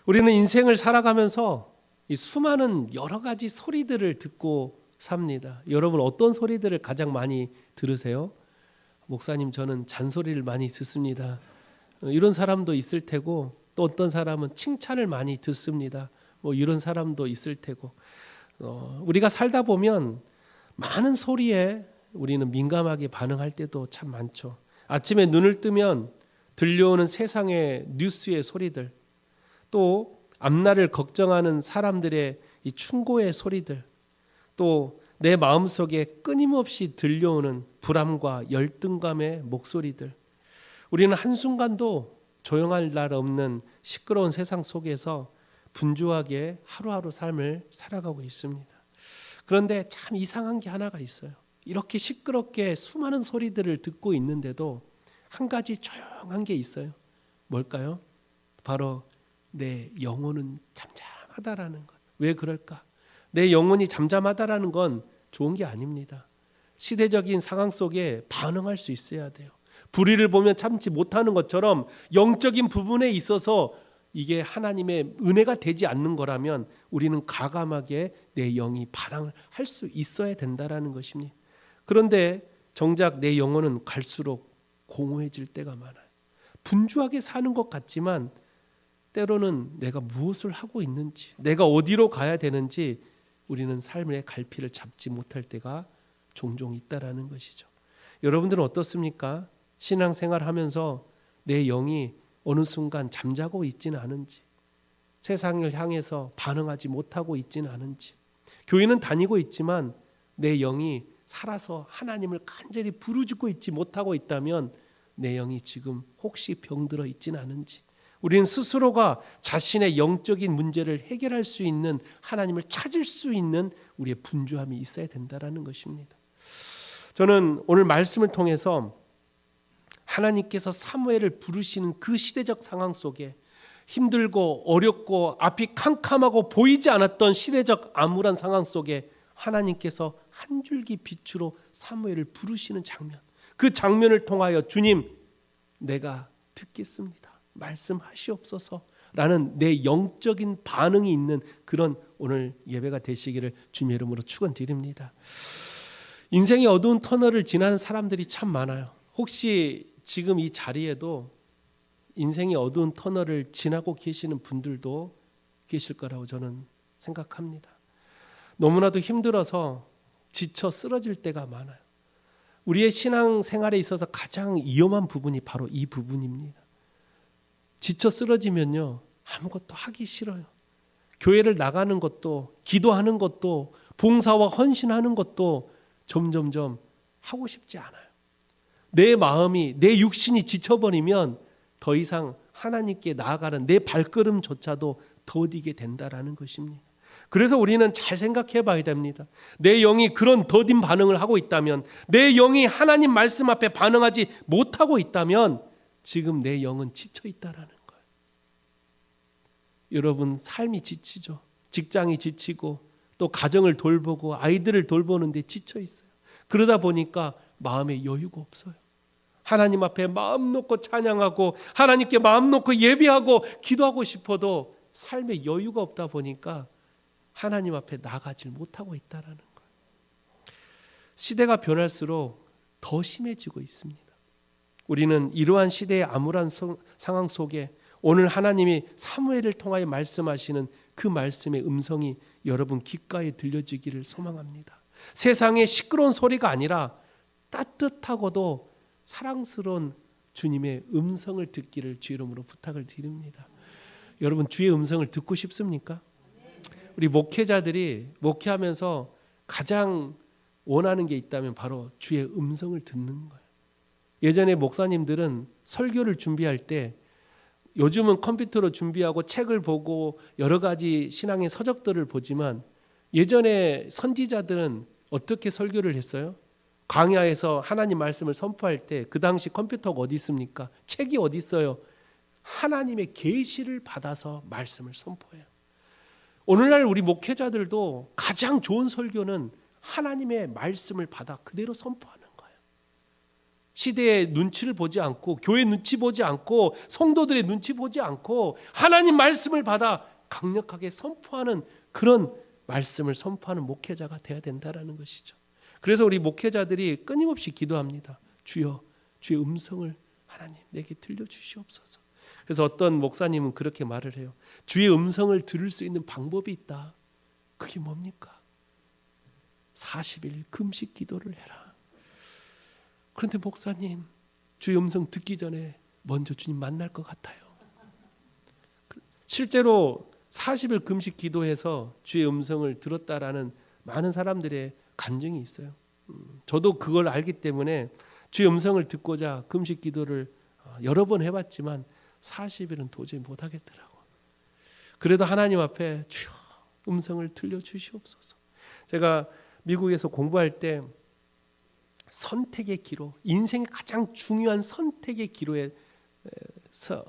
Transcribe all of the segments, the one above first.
우리는 인생을 살아가면서 이 수많은 여러 가지 소리들을 듣고 삽니다. 여러분 어떤 소리들을 가장 많이 들으세요? 목사님 저는 잔소리를 많이 듣습니다. 이런 사람도 있을 테고 또 어떤 사람은 칭찬을 많이 듣습니다. 뭐 이런 사람도 있을 테고 우리가 살다 보면 많은 소리에 우리는 민감하게 반응할 때도 참 많죠. 아침에 눈을 뜨면 들려오는 세상의 뉴스의 소리들, 또 앞날을 걱정하는 사람들의 이 충고의 소리들, 또 내 마음속에 끊임없이 들려오는 불안과 열등감의 목소리들, 우리는 한순간도 조용할 날 없는 시끄러운 세상 속에서 분주하게 하루하루 삶을 살아가고 있습니다. 그런데 참 이상한 게 하나가 있어요. 이렇게 시끄럽게 수많은 소리들을 듣고 있는데도 한 가지 조용한 게 있어요. 뭘까요? 바로 내 영혼은 잠잠하다라는 것. 왜 그럴까? 내 영혼이 잠잠하다라는 건 좋은 게 아닙니다. 시대적인 상황 속에 반응할 수 있어야 돼요. 불의를 보면 참지 못하는 것처럼 영적인 부분에 있어서 이게 하나님의 은혜가 되지 않는 거라면 우리는 과감하게 내 영이 반항을 할 수 있어야 된다라는 것입니다. 그런데 정작 내 영혼은 갈수록 공허해질 때가 많아요. 분주하게 사는 것 같지만 때로는 내가 무엇을 하고 있는지, 내가 어디로 가야 되는지 우리는 삶의 갈피를 잡지 못할 때가 종종 있다라는 것이죠. 여러분들은 어떻습니까? 신앙생활 하면서 내 영이 어느 순간 잠자고 있지는 않은지, 세상을 향해서 반응하지 못하고 있지는 않은지, 교회는 다니고 있지만 내 영이 살아서 하나님을 간절히 부르짖고 있지 못하고 있다면 내 영이 지금 혹시 병들어 있지는 않은지, 우리는 스스로가 자신의 영적인 문제를 해결할 수 있는, 하나님을 찾을 수 있는 우리의 분주함이 있어야 된다는 것입니다. 저는 오늘 말씀을 통해서 하나님께서 사무엘을 부르시는 그 시대적 상황 속에 힘들고 어렵고 앞이 캄캄하고 보이지 않았던 시대적 암울한 상황 속에 하나님께서 한 줄기 빛으로 사무엘을 부르시는 장면, 그 장면을 통하여 주님 내가 듣겠습니다, 말씀하시옵소서 라는 내 영적인 반응이 있는 그런 오늘 예배가 되시기를 주님의 이름으로 축원드립니다. 인생의 어두운 터널을 지나는 사람들이 참 많아요. 혹시 지금 이 자리에도 인생의 어두운 터널을 지나고 계시는 분들도 계실 거라고 저는 생각합니다. 너무나도 힘들어서 지쳐 쓰러질 때가 많아요. 우리의 신앙 생활에 있어서 가장 위험한 부분이 바로 이 부분입니다. 지쳐 쓰러지면요 아무것도 하기 싫어요. 교회를 나가는 것도, 기도하는 것도, 봉사와 헌신하는 것도 점점점 하고 싶지 않아요. 내 마음이, 내 육신이 지쳐버리면 더 이상 하나님께 나아가는 내 발걸음조차도 더디게 된다라는 것입니다. 그래서 우리는 잘 생각해 봐야 됩니다. 내 영이 그런 더딘 반응을 하고 있다면, 내 영이 하나님 말씀 앞에 반응하지 못하고 있다면 지금 내 영은 지쳐 있다라는 거예요. 여러분 삶이 지치죠. 직장이 지치고 또 가정을 돌보고 아이들을 돌보는데 지쳐 있어요. 그러다 보니까 마음에 여유가 없어요. 하나님 앞에 마음 놓고 찬양하고 하나님께 마음 놓고 예배하고 기도하고 싶어도 삶에 여유가 없다 보니까 하나님 앞에 나가질 못하고 있다라는 거예요. 시대가 변할수록 더 심해지고 있습니다. 우리는 이러한 시대의 암울한 상황 속에 오늘 하나님이 사무엘을 통하여 말씀하시는 그 말씀의 음성이 여러분 귓가에 들려지기를 소망합니다. 세상의 시끄러운 소리가 아니라 따뜻하고도 사랑스러운 주님의 음성을 듣기를 주 이름으로 부탁을 드립니다. 여러분 주의 음성을 듣고 싶습니까? 우리 목회자들이 목회하면서 가장 원하는 게 있다면 바로 주의 음성을 듣는 거예요. 예전에 목사님들은 설교를 준비할 때, 요즘은 컴퓨터로 준비하고 책을 보고 여러 가지 신앙의 서적들을 보지만 예전에 선지자들은 어떻게 설교를 했어요? 광야에서 하나님 말씀을 선포할 때 그 당시 컴퓨터가 어디 있습니까? 책이 어디 있어요? 하나님의 계시를 받아서 말씀을 선포해요. 오늘날 우리 목회자들도 가장 좋은 설교는 하나님의 말씀을 받아 그대로 선포하는 거예요. 시대의 눈치를 보지 않고 교회 눈치 보지 않고 성도들의 눈치 보지 않고 하나님 말씀을 받아 강력하게 선포하는 그런 말씀을 선포하는 목회자가 돼야 된다라는 것이죠. 그래서 우리 목회자들이 끊임없이 기도합니다. 주여, 주의 음성을 하나님 내게 들려주시옵소서. 그래서 어떤 목사님은 그렇게 말을 해요. 주의 음성을 들을 수 있는 방법이 있다. 그게 뭡니까? 40일 금식 기도를 해라. 그런데 목사님, 주의 음성 듣기 전에 먼저 주님 만날 것 같아요. 실제로 40일 금식 기도해서 주의 음성을 들었다라는 많은 사람들의 간증이 있어요. 저도 그걸 알기 때문에 주의 음성을 듣고자 금식 기도를 여러 번 해봤지만 40일은 도저히 못하겠더라고. 그래도 하나님 앞에 주여 음성을 들려주시옵소서. 제가 미국에서 공부할 때 선택의 기로, 인생의 가장 중요한 선택의 기로에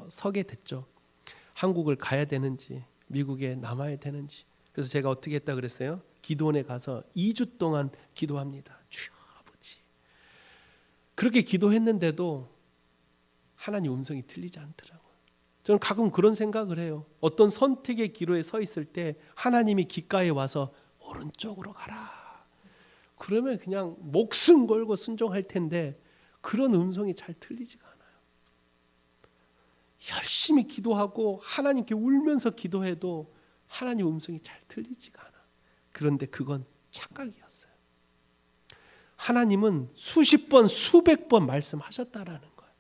서게 됐죠. 한국을 가야 되는지 미국에 남아야 되는지. 그래서 제가 어떻게 했다 그랬어요? 기도원에 가서 2주 동안 기도합니다. 주여 아버지. 그렇게 기도했는데도 하나님 음성이 들리지 않더라고요. 저는 가끔 그런 생각을 해요. 어떤 선택의 기로에 서 있을 때 하나님이 귓가에 와서 오른쪽으로 가라. 그러면 그냥 목숨 걸고 순종할 텐데 그런 음성이 잘 들리지가 않아요. 열심히 기도하고 하나님께 울면서 기도해도 하나님 음성이 잘 들리지가 않아. 그런데 그건 착각이었어요. 하나님은 수십 번 수백 번 말씀하셨다라는 거예요.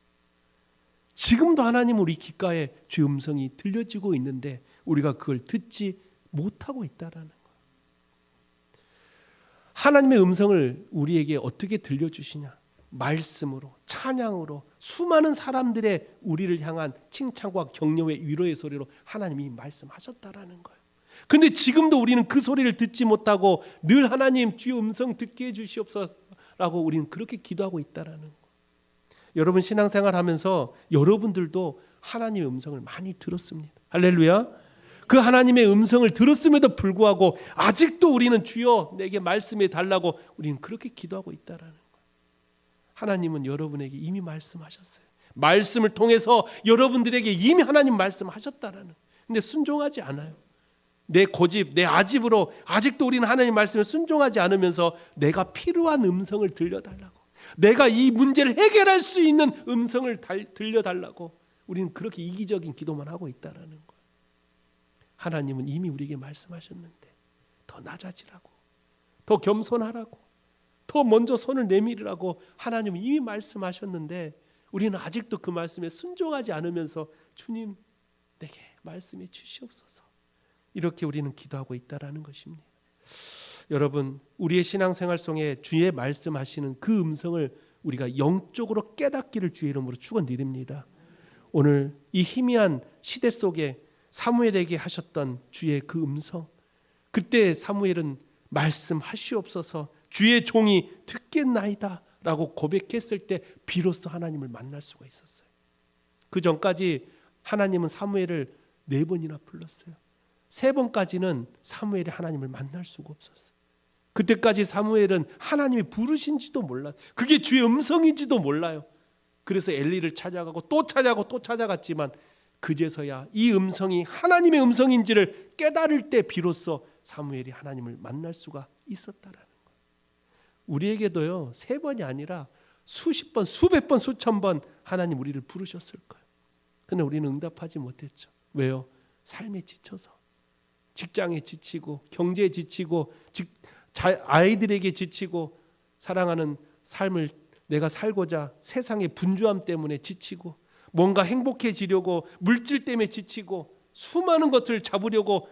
지금도 하나님은 우리 귓가에 주의 음성이 들려지고 있는데 우리가 그걸 듣지 못하고 있다라는 거예요. 하나님의 음성을 우리에게 어떻게 들려주시냐? 말씀으로, 찬양으로, 수많은 사람들의 우리를 향한 칭찬과 격려의 위로의 소리로 하나님이 말씀하셨다라는 거예요. 그런데 지금도 우리는 그 소리를 듣지 못하고 늘 하나님 주의 음성 듣게 해주시옵소서라고 우리는 그렇게 기도하고 있다라는 거예요. 여러분 신앙생활하면서 여러분들도 하나님의 음성을 많이 들었습니다. 할렐루야. 그 하나님의 음성을 들었음에도 불구하고 아직도 우리는 주여 내게 말씀해 달라고 우리는 그렇게 기도하고 있다라는 거예요. 하나님은 여러분에게 이미 말씀하셨어요. 말씀을 통해서 여러분들에게 이미 하나님 말씀하셨다라는 거예요. 근데 순종하지 않아요. 내 고집, 내 아집으로 아직도 우리는 하나님 말씀에 순종하지 않으면서 내가 필요한 음성을 들려달라고, 내가 이 문제를 해결할 수 있는 음성을 들려달라고 우리는 그렇게 이기적인 기도만 하고 있다라는 거예요. 하나님은 이미 우리에게 말씀하셨는데 더 낮아지라고, 더 겸손하라고, 더 먼저 손을 내밀으라고 하나님은 이미 말씀하셨는데 우리는 아직도 그 말씀에 순종하지 않으면서 주님 내게 말씀해 주시옵소서 이렇게 우리는 기도하고 있다라는 것입니다. 여러분 우리의 신앙생활 속에 주의 말씀하시는 그 음성을 우리가 영적으로 깨닫기를 주의 이름으로 축원드립니다. 오늘 이 희미한 시대 속에 사무엘에게 하셨던 주의 그 음성, 그때 사무엘은 말씀하시옵소서 주의 종이 듣겠나이다 라고 고백했을 때 비로소 하나님을 만날 수가 있었어요. 그 전까지 하나님은 사무엘을 4번이나 불렀어요. 3번까지는 사무엘이 하나님을 만날 수가 없었어요. 그때까지 사무엘은 하나님이 부르신지도 몰라요. 그게 주의 음성인지도 몰라요. 그래서 엘리를 찾아가고 또 찾아가고 또 찾아갔지만 그제서야 이 음성이 하나님의 음성인지를 깨달을 때 비로소 사무엘이 하나님을 만날 수가 있었다라는 거예요. 우리에게도요 3번이 아니라 수십 번, 수백 번, 수천 번 하나님 우리를 부르셨을 거예요. 그런데 우리는 응답하지 못했죠. 왜요? 삶에 지쳐서, 직장에 지치고, 경제에 지치고, 아이들에게 지치고, 사랑하는 삶을 내가 살고자 세상의 분주함 때문에 지치고, 뭔가 행복해지려고 물질 때문에 지치고, 수많은 것을 잡으려고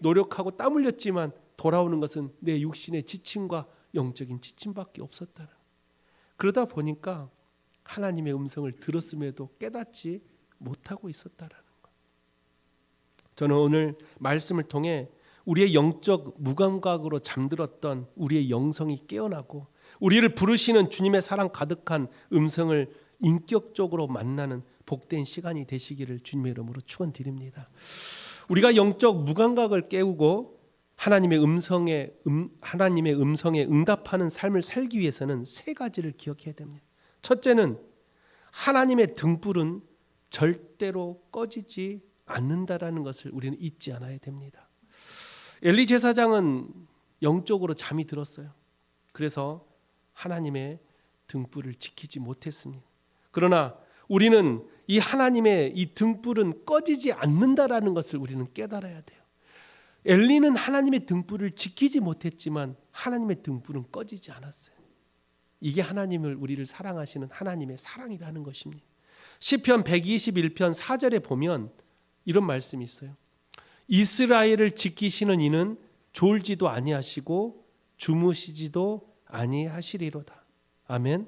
노력하고 땀 흘렸지만 돌아오는 것은 내 육신의 지침과 영적인 지침밖에 없었다는. 그러다 보니까 하나님의 음성을 들었음에도 깨닫지 못하고 있었다라는 것. 저는 오늘 말씀을 통해 우리의 영적 무감각으로 잠들었던 우리의 영성이 깨어나고 우리를 부르시는 주님의 사랑 가득한 음성을 인격적으로 만나는 복된 시간이 되시기를 주님의 이름으로 축원드립니다. 우리가 영적 무감각을 깨우고 하나님의 음성에 응답하는 삶을 살기 위해서는 3가지를 기억해야 됩니다. 첫째는 하나님의 등불은 절대로 꺼지지 않는다라는 것을 우리는 잊지 않아야 됩니다. 엘리 제사장은 영적으로 잠이 들었어요. 그래서 하나님의 등불을 지키지 못했습니다. 그러나 우리는 이 하나님의 이 등불은 꺼지지 않는다라는 것을 우리는 깨달아야 돼요. 엘리는 하나님의 등불을 지키지 못했지만 하나님의 등불은 꺼지지 않았어요. 이게 하나님을 우리를 사랑하시는 하나님의 사랑이라는 것입니다. 시편 121편 4절에 보면 이런 말씀이 있어요. 이스라엘을 지키시는 이는 졸지도 아니하시고 주무시지도 아니하시리로다. 아멘.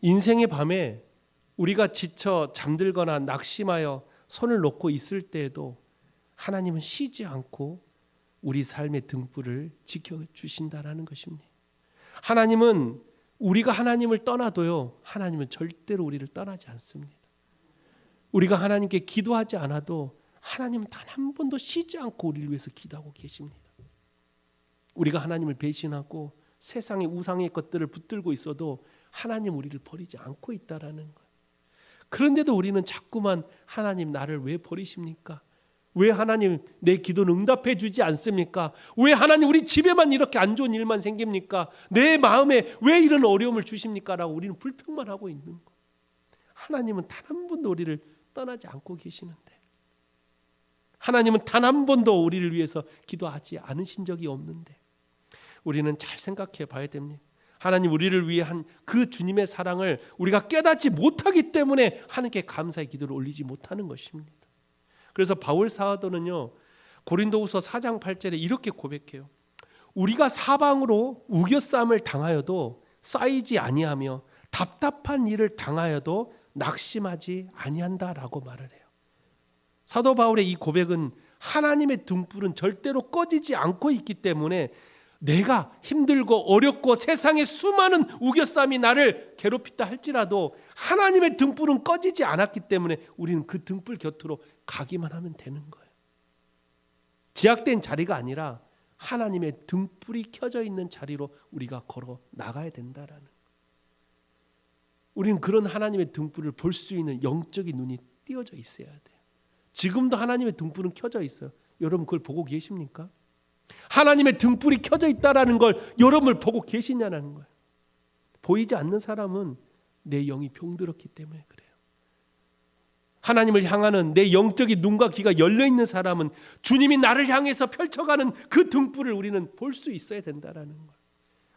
인생의 밤에 우리가 지쳐 잠들거나 낙심하여 손을 놓고 있을 때에도 하나님은 쉬지 않고 우리 삶의 등불을 지켜주신다라는 것입니다. 하나님은 우리가 하나님을 떠나도요, 하나님은 절대로 우리를 떠나지 않습니다. 우리가 하나님께 기도하지 않아도 하나님은 단 한 번도 쉬지 않고 우리를 위해서 기도하고 계십니다. 우리가 하나님을 배신하고 세상의 우상의 것들을 붙들고 있어도 하나님 우리를 버리지 않고 있다라는 거예요. 그런데도 우리는 자꾸만 하나님 나를 왜 버리십니까? 왜 하나님 내 기도는 응답해 주지 않습니까? 왜 하나님 우리 집에만 이렇게 안 좋은 일만 생깁니까? 내 마음에 왜 이런 어려움을 주십니까? 라고 우리는 불평만 하고 있는 거예요. 하나님은 단 한 번도 우리를 떠나지 않고 계시는데, 하나님은 단 한 번도 우리를 위해서 기도하지 않으신 적이 없는데, 우리는 잘 생각해 봐야 됩니다. 하나님 우리를 위해 한 그 주님의 사랑을 우리가 깨닫지 못하기 때문에 하나님께 감사의 기도를 올리지 못하는 것입니다. 그래서 바울 사도는요, 고린도후서 4장 8절에 이렇게 고백해요. 우리가 사방으로 우겨싸움을 당하여도 쌓이지 아니하며 답답한 일을 당하여도 낙심하지 아니한다라고 말을 해요. 사도 바울의 이 고백은 하나님의 등불은 절대로 꺼지지 않고 있기 때문에 내가 힘들고 어렵고 세상의 수많은 우겨싸움이 나를 괴롭히다 할지라도 하나님의 등불은 꺼지지 않았기 때문에 우리는 그 등불 곁으로 가기만 하면 되는 거예요. 제약된 자리가 아니라 하나님의 등불이 켜져 있는 자리로 우리가 걸어 나가야 된다라는 거예요. 우리는 그런 하나님의 등불을 볼 수 있는 영적인 눈이 띄어져 있어야 돼요. 지금도 하나님의 등불은 켜져 있어요. 여러분 그걸 보고 계십니까? 하나님의 등불이 켜져 있다라는 걸 여러분을 보고 계시냐는 거예요. 보이지 않는 사람은 내 영이 병들었기 때문에 그래요. 하나님을 향하는 내 영적인 눈과 귀가 열려있는 사람은 주님이 나를 향해서 펼쳐가는 그 등불을 우리는 볼 수 있어야 된다라는 거예요.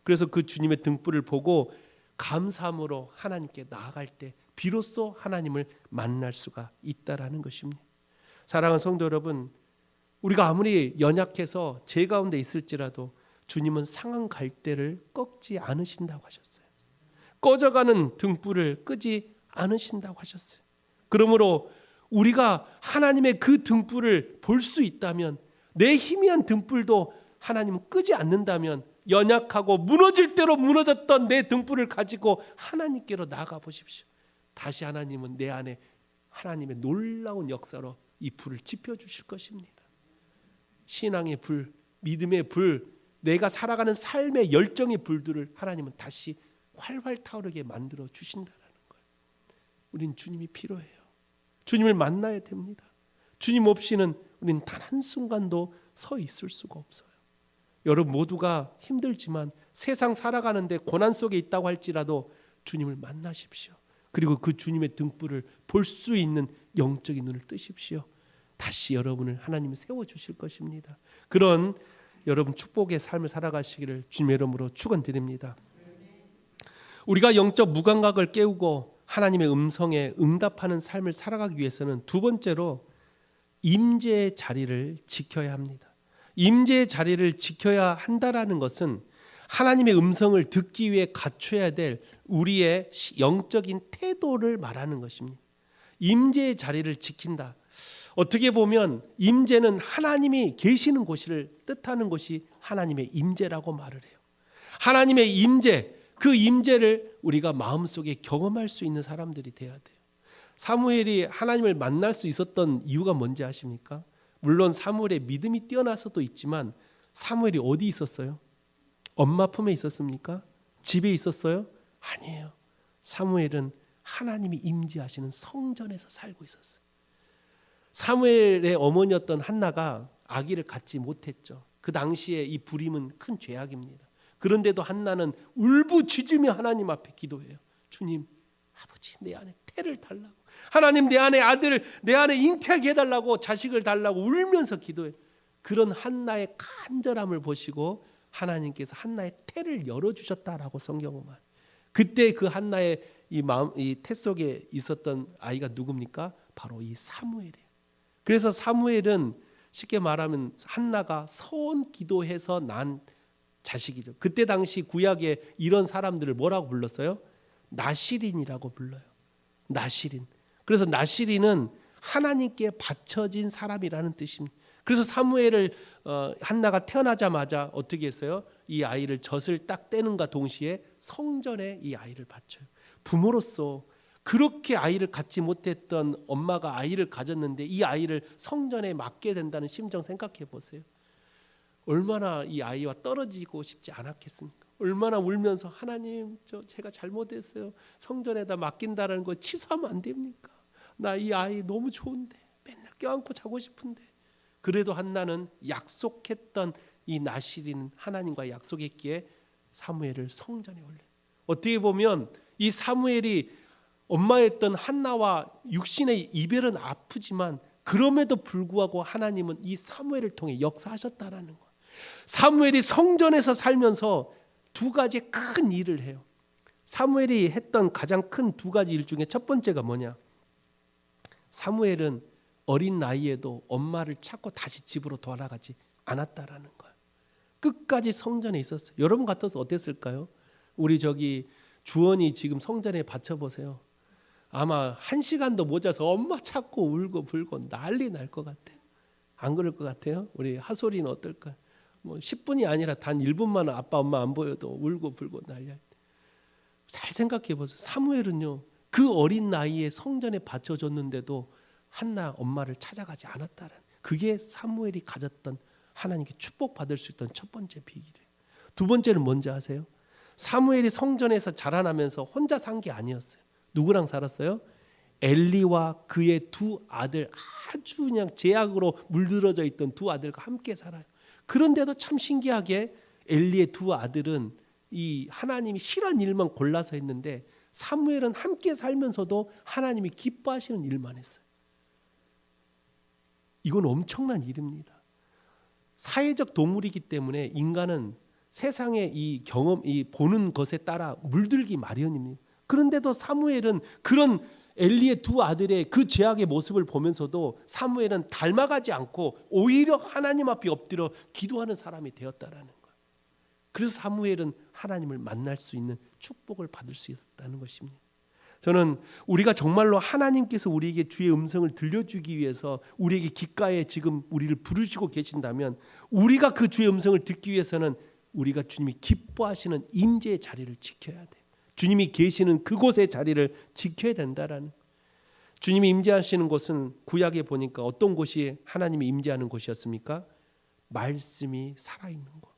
그래서 그 주님의 등불을 보고 감사함으로 하나님께 나아갈 때 비로소 하나님을 만날 수가 있다라는 것입니다. 사랑하는 성도 여러분, 우리가 아무리 연약해서 죄 가운데 있을지라도 주님은 상한 갈대를 꺾지 않으신다고 하셨어요. 꺼져가는 등불을 끄지 않으신다고 하셨어요. 그러므로 우리가 하나님의 그 등불을 볼 수 있다면, 내 희미한 등불도 하나님은 끄지 않는다면, 연약하고 무너질 대로 무너졌던 내 등불을 가지고 하나님께로 나아가 보십시오. 다시 하나님은 내 안에 하나님의 놀라운 역사로 이 불을 지펴주실 것입니다. 신앙의 불, 믿음의 불, 내가 살아가는 삶의 열정의 불들을 하나님은 다시 활활 타오르게 만들어 주신다는 거예요. 우린 주님이 필요해요. 주님을 만나야 됩니다. 주님 없이는 우린 단 한순간도 서 있을 수가 없어요. 여러분 모두가 힘들지만 세상 살아가는데 고난 속에 있다고 할지라도 주님을 만나십시오. 그리고 그 주님의 등불을 볼 수 있는 영적인 눈을 뜨십시오. 다시 여러분을 하나님이 세워주실 것입니다. 그런 여러분 축복의 삶을 살아가시기를 주님의 이름으로 축원드립니다. 우리가 영적 무감각을 깨우고 하나님의 음성에 응답하는 삶을 살아가기 위해서는 두 번째로 임재의 자리를 지켜야 합니다. 임재의 자리를 지켜야 한다라는 것은 하나님의 음성을 듣기 위해 갖춰야 될 우리의 영적인 태도를 말하는 것입니다. 임재의 자리를 지킨다. 어떻게 보면 임재는 하나님이 계시는 곳을 뜻하는 것이 하나님의 임재라고 말을 해요. 하나님의 임재, 그 임재를 우리가 마음속에 경험할 수 있는 사람들이 돼야 돼요. 사무엘이 하나님을 만날 수 있었던 이유가 뭔지 아십니까? 물론 사무엘의 믿음이 뛰어나서도 있지만 사무엘이 어디 있었어요? 엄마 품에 있었습니까? 집에 있었어요? 아니에요. 사무엘은 하나님이 임재하시는 성전에서 살고 있었어요. 사무엘의 어머니였던 한나가 아기를 갖지 못했죠. 그 당시에 이 불임은 큰 죄악입니다. 그런데도 한나는 울부짖으며 하나님 앞에 기도해요. 주님, 아버지 내 안에 태를 달라고, 하나님 내 안에 아들을 내 안에 잉태하게 해달라고, 자식을 달라고 울면서 기도해요. 그런 한나의 간절함을 보시고 하나님께서 한나의 태를 열어주셨다라고 성경은 말해요. 그때 그 한나의 이 마음, 이 태 속에 있었던 아이가 누굽니까? 바로 이 사무엘이에요. 그래서 사무엘은 쉽게 말하면 한나가 서원 기도해서 난 자식이죠. 그때 당시 구약에 이런 사람들을 뭐라고 불렀어요? 나실인이라고 불러요. 나실인. 그래서 나실인은 하나님께 바쳐진 사람이라는 뜻입니다. 그래서 사무엘을 한나가 태어나자마자 어떻게 했어요? 이 아이를 젖을 딱 떼는가 동시에 성전에 이 아이를 바쳐요. 부모로서 그렇게 아이를 갖지 못했던 엄마가 아이를 가졌는데 이 아이를 성전에 맡게 된다는 심정 생각해 보세요. 얼마나 이 아이와 떨어지고 싶지 않았겠습니까? 얼마나 울면서 하나님 제가 잘못했어요. 성전에다 맡긴다는 거 취소하면 안 됩니까? 나 이 아이 너무 좋은데 맨날 껴안고 자고 싶은데. 그래도 한나는 약속했던 이 나실인 하나님과 약속했기에 사무엘을 성전에 올려요. 어떻게 보면 이 사무엘이 엄마였던 한나와 육신의 이별은 아프지만 그럼에도 불구하고 하나님은 이 사무엘을 통해 역사하셨다라는 거예요. 사무엘이 성전에서 살면서 두 가지 큰 일을 해요. 사무엘이 했던 가장 큰 두 가지 일 중에 첫 번째가 뭐냐? 사무엘은 어린 나이에도 엄마를 찾고 다시 집으로 돌아가지 않았다라는 거예요. 끝까지 성전에 있었어요. 여러분 같아서 어땠을까요? 우리 주원이 지금 성전에 바쳐보세요. 아마 1시간도 못 자서 엄마 찾고 울고 불고 난리 날 것 같아요. 안 그럴 것 같아요? 우리 하솔이는 어떨까요? 10분이 아니라 단 1분만 아빠 엄마 안 보여도 울고 불고 난리야. 잘 생각해 보세요. 사무엘은요, 그 어린 나이에 성전에 바쳐줬는데도 한나 엄마를 찾아가지 않았다는, 그게 사무엘이 가졌던 하나님께 축복받을 수 있던 첫 번째 비결이에요. 두 번째는 뭔지 아세요? 사무엘이 성전에서 자라나면서 혼자 산 게 아니었어요. 누구랑 살았어요? 엘리와 그의 두 아들, 아주 그냥 죄악으로 물들어져 있던 두 아들과 함께 살아요. 그런데도 참 신기하게 엘리의 두 아들은 이 하나님이 싫어하는 일만 골라서 했는데 사무엘은 함께 살면서도 하나님이 기뻐하시는 일만 했어요. 이건 엄청난 일입니다. 사회적 동물이기 때문에 인간은 세상의 이 경험, 이 보는 것에 따라 물들기 마련입니다. 그런데도 사무엘은 그런 엘리의 두 아들의 그 죄악의 모습을 보면서도 사무엘은 닮아가지 않고 오히려 하나님 앞에 엎드려 기도하는 사람이 되었다라는 거예요. 그래서 사무엘은 하나님을 만날 수 있는 축복을 받을 수 있었다는 것입니다. 저는 우리가 정말로 하나님께서 우리에게 주의 음성을 들려주기 위해서 우리에게 귓가에 지금 우리를 부르시고 계신다면 우리가 그 주의 음성을 듣기 위해서는 우리가 주님이 기뻐하시는 임재의 자리를 지켜야 돼요. 주님이 계시는 그곳의 자리를 지켜야 된다라는. 주님이 임재하시는 곳은 구약에 보니까 어떤 곳이 하나님이 임재하는 곳이었습니까? 말씀이 살아있는 곳.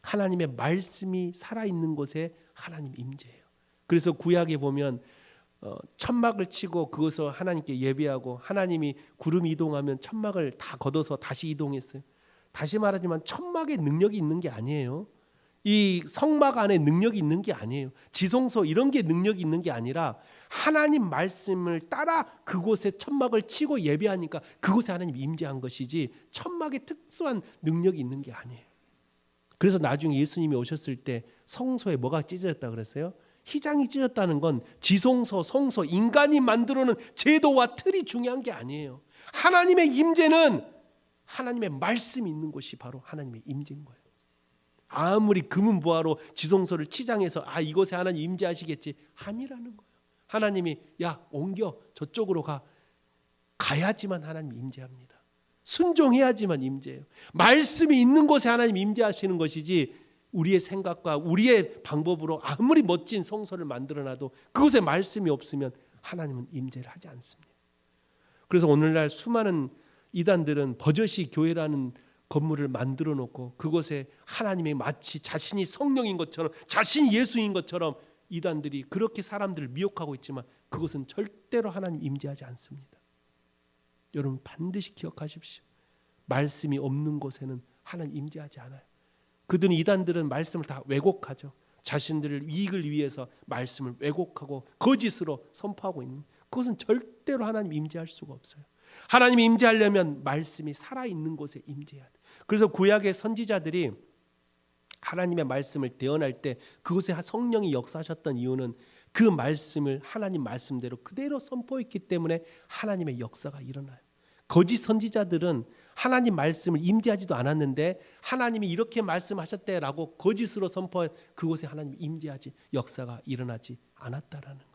하나님의 말씀이 살아있는 곳에 하나님 임재해요. 그래서 구약에 보면 천막을 치고 그것을 하나님께 예배하고 하나님이 구름 이동하면 천막을 다 걷어서 다시 이동했어요. 다시 말하지만 천막에 능력이 있는 게 아니에요. 이 성막 안에 능력이 있는 게 아니에요. 지성소 이런 게 능력이 있는 게 아니라 하나님 말씀을 따라 그곳에 천막을 치고 예배하니까 그곳에 하나님이 임재한 것이지 천막에 특수한 능력이 있는 게 아니에요. 그래서 나중에 예수님이 오셨을 때 성소에 뭐가 찢어졌다 그랬어요? 휘장이 찢어졌다는 건 지성소, 성소, 인간이 만들어놓은 제도와 틀이 중요한 게 아니에요. 하나님의 임재는 하나님의 말씀이 있는 곳이 바로 하나님의 임재인 거예요. 아무리 금은보화로 지성소를 치장해서 이곳에 하나님 임재하시겠지 아니라는 거예요. 하나님이 야 옮겨 저쪽으로 가야지만 하나님 임재합니다. 순종해야지만 임재해요. 말씀이 있는 곳에 하나님 임재하시는 것이지 우리의 생각과 우리의 방법으로 아무리 멋진 성소를 만들어놔도 그곳에 말씀이 없으면 하나님은 임재를 하지 않습니다. 그래서 오늘날 수많은 이단들은 버젓이 교회라는 건물을 만들어 놓고 그곳에 하나님이 마치 자신이 성령인 것처럼 자신이 예수인 것처럼 이단들이 그렇게 사람들을 미혹하고 있지만 그것은 절대로 하나님 임재하지 않습니다. 여러분 반드시 기억하십시오. 말씀이 없는 곳에는 하나님 임재하지 않아요. 그들은 이단들은 말씀을 다 왜곡하죠. 자신들의 이익을 위해서 말씀을 왜곡하고 거짓으로 선포하고 있는, 그것은 절대로 하나님 임재할 수가 없어요. 하나님이 임재하려면 말씀이 살아있는 곳에 임재해야 돼요. 그래서 구약의 선지자들이 하나님의 말씀을 대언할 때 그곳에 성령이 역사하셨던 이유는 그 말씀을 하나님 말씀대로 그대로 선포했기 때문에 하나님의 역사가 일어나요. 거짓 선지자들은 하나님 말씀을 임재하지도 않았는데 하나님이 이렇게 말씀하셨대라고 거짓으로 선포해 그곳에 하나님 임재하지 역사가 일어나지 않았다라는 것.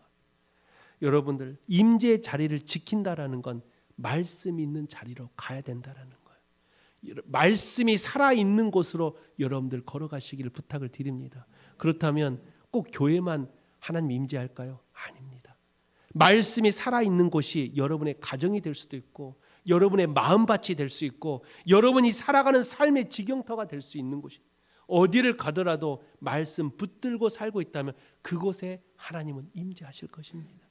여러분들 임재의 자리를 지킨다라는 건 말씀 있는 자리로 가야 된다라는 거예요. 말씀이 살아있는 곳으로 여러분들 걸어가시기를 부탁을 드립니다. 그렇다면 꼭 교회만 하나님 임재할까요? 아닙니다. 말씀이 살아있는 곳이 여러분의 가정이 될 수도 있고 여러분의 마음밭이 될 수 있고 여러분이 살아가는 삶의 지경터가 될 수 있는 곳이, 어디를 가더라도 말씀 붙들고 살고 있다면 그곳에 하나님은 임재하실 것입니다.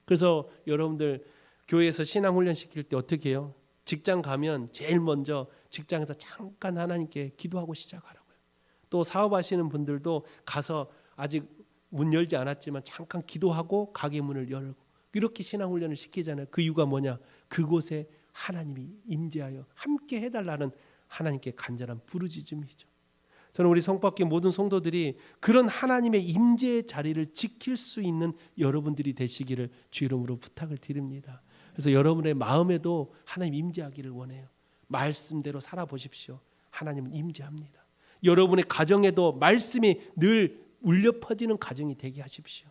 그래서 여러분들 교회에서 신앙훈련 시킬 때 어떻게 해요? 직장 가면 제일 먼저 직장에서 잠깐 하나님께 기도하고 시작하라고요. 또 사업하시는 분들도 가서 아직 문 열지 않았지만 잠깐 기도하고 가게 문을 열고 이렇게 신앙훈련을 시키잖아요. 그 이유가 뭐냐? 그곳에 하나님이 임재하여 함께 해달라는 하나님께 간절한 부르짖음이죠. 저는 우리 성밖에 모든 성도들이 그런 하나님의 임재의 자리를 지킬 수 있는 여러분들이 되시기를 주 이름으로 부탁을 드립니다. 그래서 여러분의 마음에도 하나님 임재하기를 원해요. 말씀대로 살아보십시오. 하나님은 임재합니다. 여러분의 가정에도 말씀이 늘 울려 퍼지는 가정이 되게 하십시오.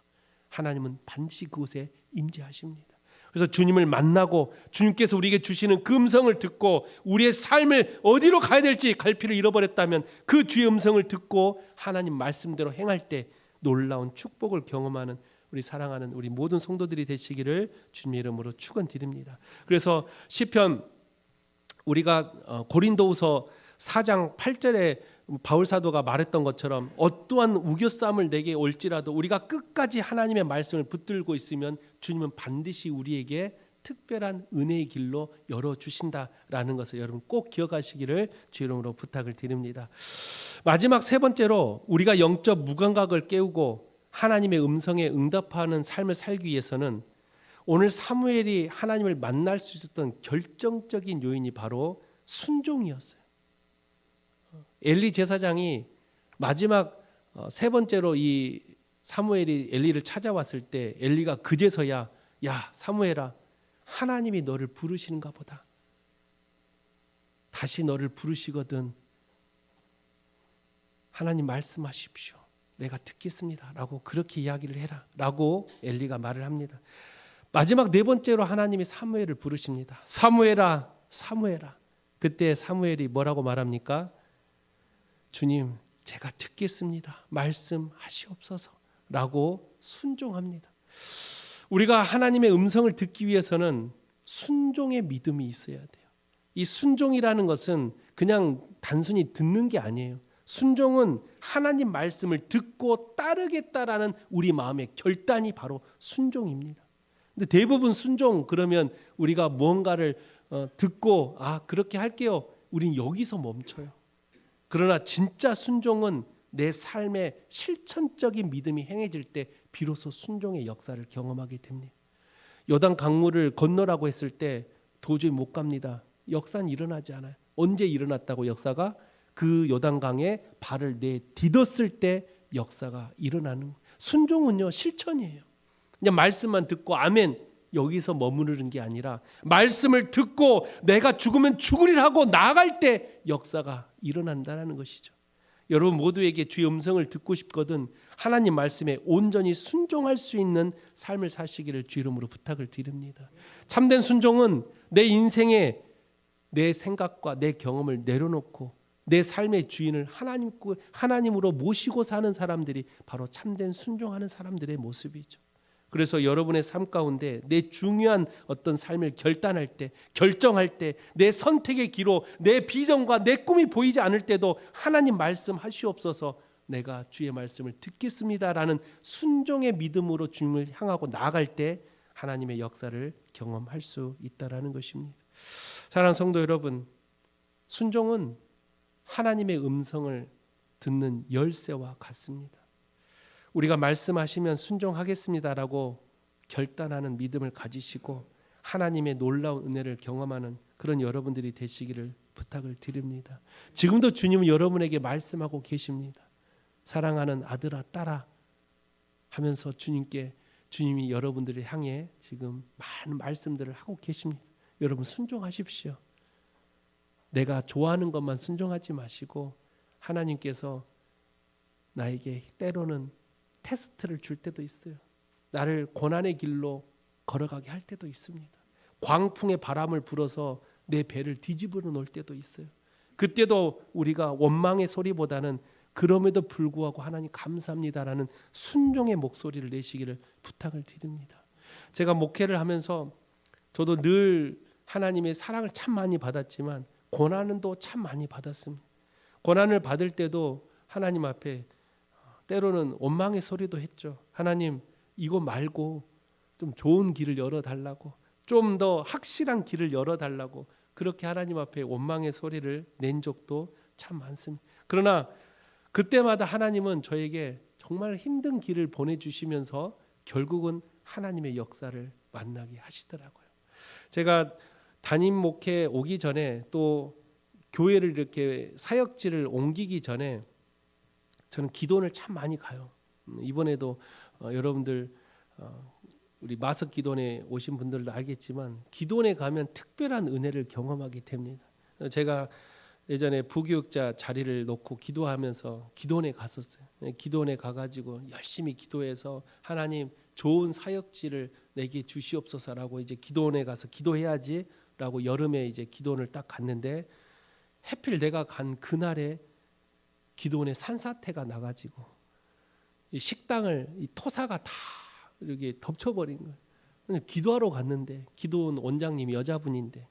하나님은 반드시 그곳에 임재하십니다. 그래서 주님을 만나고 주님께서 우리에게 주시는 그 음성을 듣고 우리의 삶을 어디로 가야 될지 갈피를 잃어버렸다면 그 주의 음성을 듣고 하나님 말씀대로 행할 때 놀라운 축복을 경험하는 우리 사랑하는 우리 모든 성도들이 되시기를 주님의 이름으로 축원드립니다. 그래서 시편 우리가 고린도후서 4장 8절에 바울 사도가 말했던 것처럼 어떠한 우겨싸움을 내게 올지라도 우리가 끝까지 하나님의 말씀을 붙들고 있으면 주님은 반드시 우리에게 특별한 은혜의 길로 열어주신다라는 것을 여러분 꼭 기억하시기를 주 이름으로 부탁을 드립니다. 마지막 세 번째로 우리가 영적 무감각을 깨우고 하나님의 음성에 응답하는 삶을 살기 위해서는 오늘 사무엘이 하나님을 만날 수 있었던 결정적인 요인이 바로 순종이었어요. 엘리 제사장이 마지막 세 번째로 이 사무엘이 엘리를 찾아왔을 때 엘리가 그제서야 야 사무엘아 하나님이 너를 부르시는가 보다. 다시 너를 부르시거든 하나님 말씀하십시오. 내가 듣겠습니다. 라고 그렇게 이야기를 해라. 라고 엘리가 말을 합니다. 마지막 네 번째로 하나님이 사무엘을 부르십니다. 사무엘아 사무엘아. 그때 사무엘이 뭐라고 말합니까? 주님 제가 듣겠습니다. 말씀하시옵소서 라고 순종합니다. 우리가 하나님의 음성을 듣기 위해서는 순종의 믿음이 있어야 돼요. 이 순종이라는 것은 그냥 단순히 듣는 게 아니에요. 순종은 하나님 말씀을 듣고 따르겠다라는 우리 마음의 결단이 바로 순종입니다. 근데 대부분 순종 그러면 우리가 무언가를 듣고 그렇게 할게요. 우린 여기서 멈춰요. 그러나 진짜 순종은 내 삶의 실천적인 믿음이 행해질 때 비로소 순종의 역사를 경험하게 됩니다. 요단 강물을 건너라고 했을 때 도저히 못 갑니다. 역사는 일어나지 않아요. 언제 일어났다고 역사가? 그 요단강에 발을 내딛었을 때 역사가 일어나는 거예요. 순종은요 실천이에요. 그냥 말씀만 듣고 아멘 여기서 머무르는 게 아니라 말씀을 듣고 내가 죽으면 죽으리라 하고 나아갈 때 역사가 일어난다는 것이죠. 여러분 모두에게 주의 음성을 듣고 싶거든 하나님 말씀에 온전히 순종할 수 있는 삶을 사시기를 주 이름으로 부탁을 드립니다. 참된 순종은 내 인생에 내 생각과 내 경험을 내려놓고 내 삶의 주인을 하나님으로 모시고 사는 사람들이 바로 참된 순종하는 사람들의 모습이죠. 그래서 여러분의 삶 가운데 내 중요한 어떤 삶을 결단할 때, 결정할 때, 내 선택의 기로 내 비전과 내 꿈이 보이지 않을 때도 하나님 말씀하시옵소서 내가 주의 말씀을 듣겠습니다라는 순종의 믿음으로 주님을 향하고 나아갈 때 하나님의 역사를 경험할 수 있다라는 것입니다. 사랑하는 성도 여러분, 순종은 하나님의 음성을 듣는 열쇠와 같습니다. 우리가 말씀하시면 순종하겠습니다라고 결단하는 믿음을 가지시고 하나님의 놀라운 은혜를 경험하는 그런 여러분들이 되시기를 부탁을 드립니다. 지금도 주님은 여러분에게 말씀하고 계십니다. 사랑하는 아들아 딸아 하면서 주님이 여러분들을 향해 지금 많은 말씀들을 하고 계십니다. 여러분 순종하십시오. 내가 좋아하는 것만 순종하지 마시고 하나님께서 나에게 때로는 테스트를 줄 때도 있어요. 나를 고난의 길로 걸어가게 할 때도 있습니다. 광풍의 바람을 불어서 내 배를 뒤집어 놓을 때도 있어요. 그때도 우리가 원망의 소리보다는 그럼에도 불구하고 하나님 감사합니다라는 순종의 목소리를 내시기를 부탁을 드립니다. 제가 목회를 하면서 저도 늘 하나님의 사랑을 참 많이 받았지만 고난도 참 많이 받았습니다. 고난을 받을 때도 하나님 앞에 때로는 원망의 소리도 했죠. 하나님 이거 말고 좀 좋은 길을 열어달라고, 좀 더 확실한 길을 열어달라고 그렇게 하나님 앞에 원망의 소리를 낸 적도 참 많습니다. 그러나 그때마다 하나님은 저에게 정말 힘든 길을 보내주시면서 결국은 하나님의 역사를 만나게 하시더라고요. 제가 담임 목회 오기 전에 또 교회를 이렇게 사역지를 옮기기 전에 저는 기도원을 참 많이 가요. 이번에도 여러분들 우리 마석 기도원에 오신 분들도 알겠지만 기도원에 가면 특별한 은혜를 경험하게 됩니다. 제가 예전에 부교육자 자리를 놓고 기도하면서 기도원에 갔었어요. 기도원에 가가지고 열심히 기도해서 하나님 좋은 사역지를 내게 주시옵소서라고 이제 기도원에 가서 기도해야지라고 여름에 이제 기도원을 딱 갔는데 해필 내가 간 그날에 기도원에 산사태가 나가지고 이 식당을 이 토사가 다 이렇게 덮쳐버린 거예요. 기도하러 갔는데 기도원 원장님이 여자분인데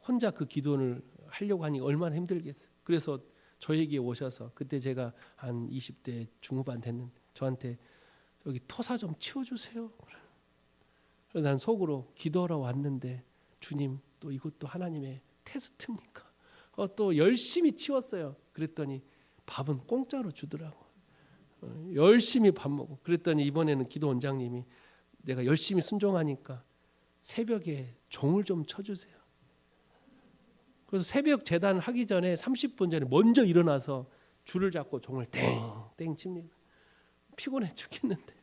혼자 그 기도원을 하려고 하니 얼마나 힘들겠어요. 그래서 저에게 오셔서 그때 제가 한 20대 중후반 됐는데 저한테 여기 토사 좀 치워주세요. 그래서 난 속으로 기도하러 왔는데 주님 또 이것도 하나님의 테스트입니까? 또 열심히 치웠어요. 그랬더니 밥은 공짜로 주더라고. 열심히 밥 먹고 그랬더니 이번에는 기도 원장님이 내가 열심히 순종하니까 새벽에 종을 좀 쳐주세요. 그래서 새벽 제단 하기 전에 30분 전에 먼저 일어나서 줄을 잡고 종을 땡땡 칩니다. 피곤해 죽겠는데.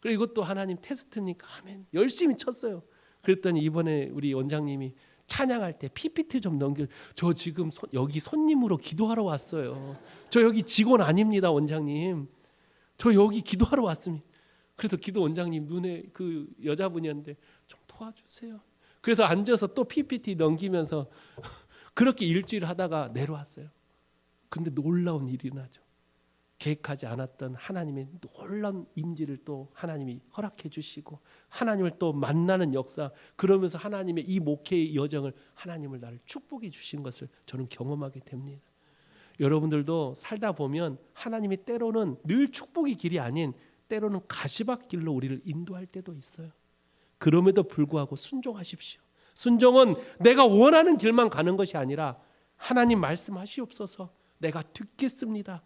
그리고 이것도 하나님 테스트입니까? 아멘. 열심히 쳤어요. 그랬더니 이번에 우리 원장님이 찬양할 때 PPT 좀 넘겨. 저 지금 여기 손님으로 기도하러 왔어요. 저 여기 직원 아닙니다, 원장님. 저 여기 기도하러 왔습니다. 그래서 기도 원장님 눈에 그 여자분이었는데 좀 도와주세요. 그래서 앉아서 또 PPT 넘기면서 그렇게 일주일 하다가 내려왔어요. 근데 놀라운 일이 나죠. 계획하지 않았던 하나님의 놀라운 임재를 또 하나님이 허락해 주시고 하나님을 또 만나는 역사, 그러면서 하나님의 이 목회의 여정을 하나님을 나를 축복해 주신 것을 저는 경험하게 됩니다. 여러분들도 살다 보면 하나님이 때로는 늘 축복의 길이 아닌 때로는 가시밭길로 우리를 인도할 때도 있어요. 그럼에도 불구하고 순종하십시오. 순종은 내가 원하는 길만 가는 것이 아니라 하나님 말씀하시옵소서 내가 듣겠습니다.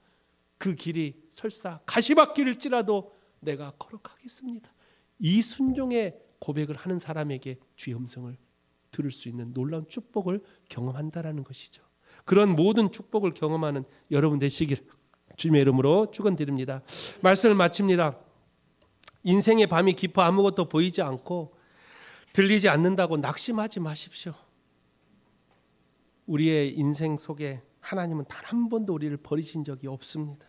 그 길이 설사 가시밭길일지라도 내가 걸어가겠습니다. 이 순종의 고백을 하는 사람에게 주의 음성을 들을 수 있는 놀라운 축복을 경험한다라는 것이죠. 그런 모든 축복을 경험하는 여러분 되시길 주님의 이름으로 축원드립니다. 말씀을 마칩니다. 인생의 밤이 깊어 아무것도 보이지 않고 들리지 않는다고 낙심하지 마십시오. 우리의 인생 속에 하나님은 단 한 번도 우리를 버리신 적이 없습니다.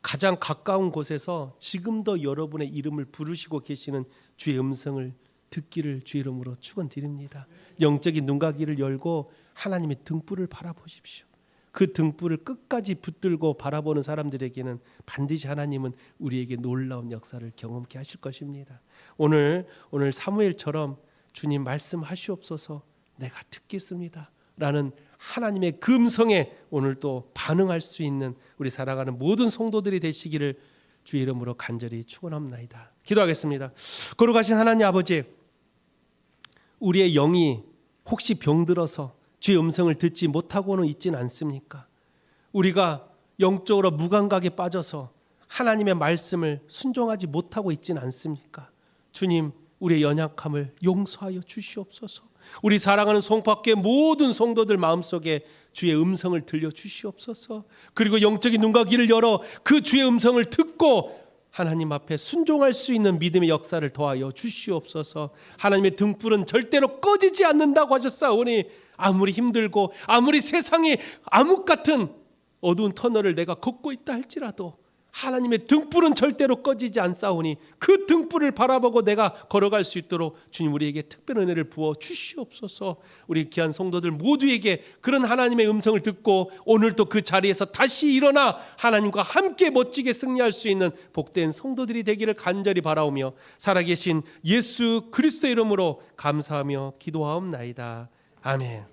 가장 가까운 곳에서 지금도 여러분의 이름을 부르시고 계시는 주의 음성을 듣기를 주의 이름으로 축원드립니다. 영적인 눈과 귀를 열고 하나님의 등불을 바라보십시오. 그 등불을 끝까지 붙들고 바라보는 사람들에게는 반드시 하나님은 우리에게 놀라운 역사를 경험케 하실 것입니다. 오늘 사무엘처럼 주님 말씀하시옵소서 내가 듣겠습니다 라는 하나님의 금성에 오늘 또 반응할 수 있는 우리 살아가는 모든 성도들이 되시기를 주의 이름으로 간절히 축원합니다. 기도하겠습니다. 거룩하신 하나님 아버지, 우리의 영이 혹시 병들어서 주의 음성을 듣지 못하고는 있지는 않습니까? 우리가 영적으로 무감각에 빠져서 하나님의 말씀을 순종하지 못하고 있지는 않습니까? 주님, 우리의 연약함을 용서하여 주시옵소서. 우리 사랑하는 송파교회 모든 성도들 마음속에 주의 음성을 들려주시옵소서. 그리고 영적인 눈과 귀를 열어 그 주의 음성을 듣고 하나님 앞에 순종할 수 있는 믿음의 역사를 더하여 주시옵소서. 하나님의 등불은 절대로 꺼지지 않는다고 하셨사오니 아무리 힘들고 아무리 세상에 암흑 같은 어두운 터널을 내가 걷고 있다 할지라도 하나님의 등불은 절대로 꺼지지 않사오니 그 등불을 바라보고 내가 걸어갈 수 있도록 주님 우리에게 특별한 은혜를 부어 주시옵소서. 우리 귀한 성도들 모두에게 그런 하나님의 음성을 듣고 오늘도 그 자리에서 다시 일어나 하나님과 함께 멋지게 승리할 수 있는 복된 성도들이 되기를 간절히 바라오며 살아계신 예수 그리스도의 이름으로 감사하며 기도하옵나이다. 아멘.